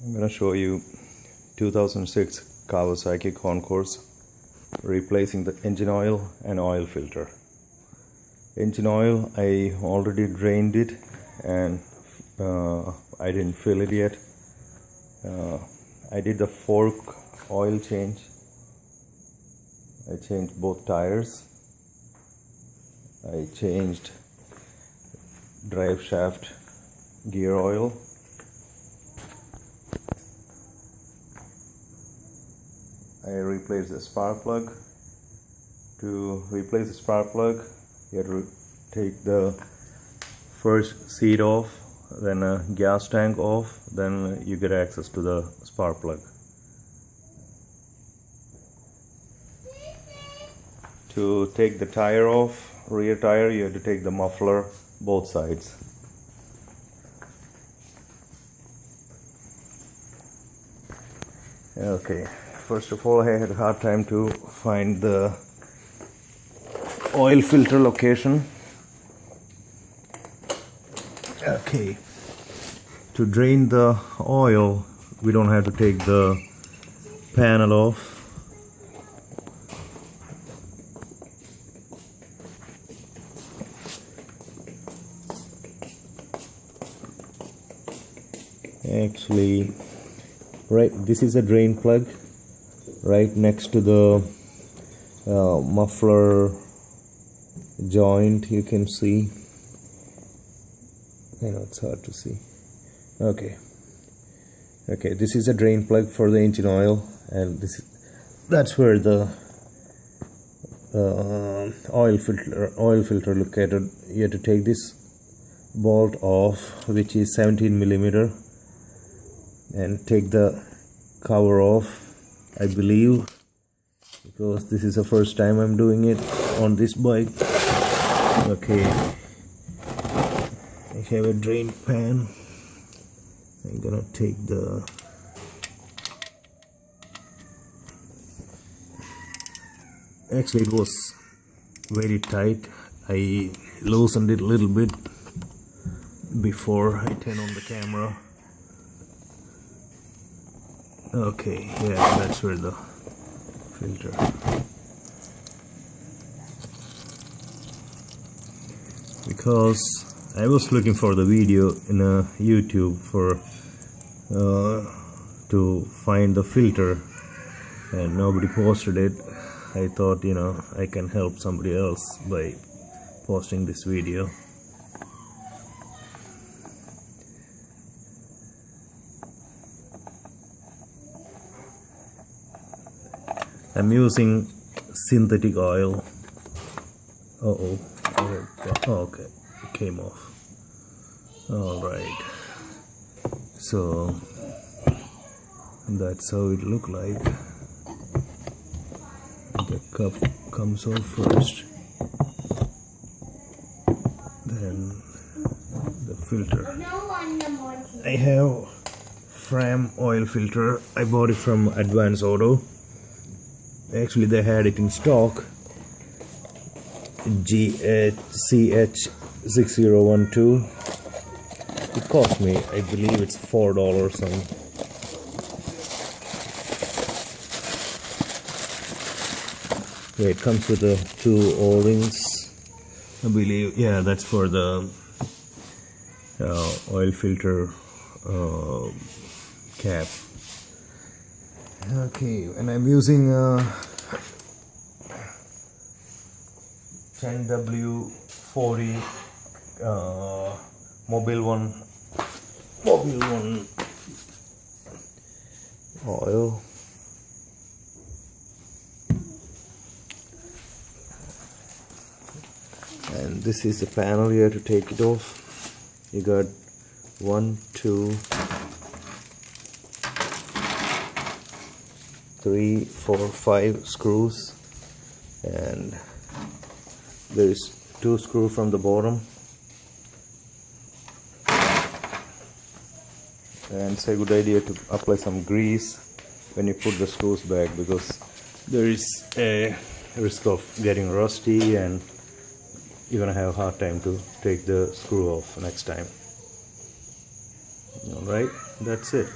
I'm going to show you 2006 Kawasaki Concourse replacing the engine oil and oil filter. Engine oil, I already drained it and I didn't fill it yet. I did the fork oil change. I changed both tires. I changed drive shaft gear oil. I replaced the spark plug. To replace the spark plug, you have to take the first seat off, then a gas tank off, then you get access to the spark plug. To take the tire off, rear tire, you have to take the muffler both sides. Okay, first of all, I had a hard time to find the oil filter location. Okay, to drain the oil, we don't have to take the panel off. Actually, right, this is a drain plug right next to the muffler joint. You can see, I know it's hard to see. Okay, this is a drain plug for the engine oil, and that's where the oil filter located. You have to take this bolt off, which is 17mm, and take the cover off, I believe, because this is the first time I'm doing it on this bike. Okay, I have a drain pan. I'm gonna take the actually it was very tight. I loosened it a little bit before I turn on the camera. Okay, yeah, that's where the filter. Because I was looking for the video in YouTube for to find the filter, and nobody posted it. I thought, I can help somebody else by posting this video. I'm using synthetic oil. Okay, it came off. Alright, so that's how it looked like. The cup comes off first, then the filter. I have Fram Oil Filter. I bought it from Advance Auto. Actually, they had it in stock. CH6012. It cost me, I believe it's $4 something. Yeah, it comes with the 2 O-rings, I believe. Yeah, that's for the oil filter cap. Okay, and I'm using 10W40 Mobile One oil. And this is the panel. You have to take it off. You got 1, 2, 3, 4, 5 screws, and there is 2 screws from the bottom. And it's a good idea to apply some grease when you put the screws back, because there is a risk of getting rusty and you're gonna have a hard time to take the screw off next time. Alright, that's it.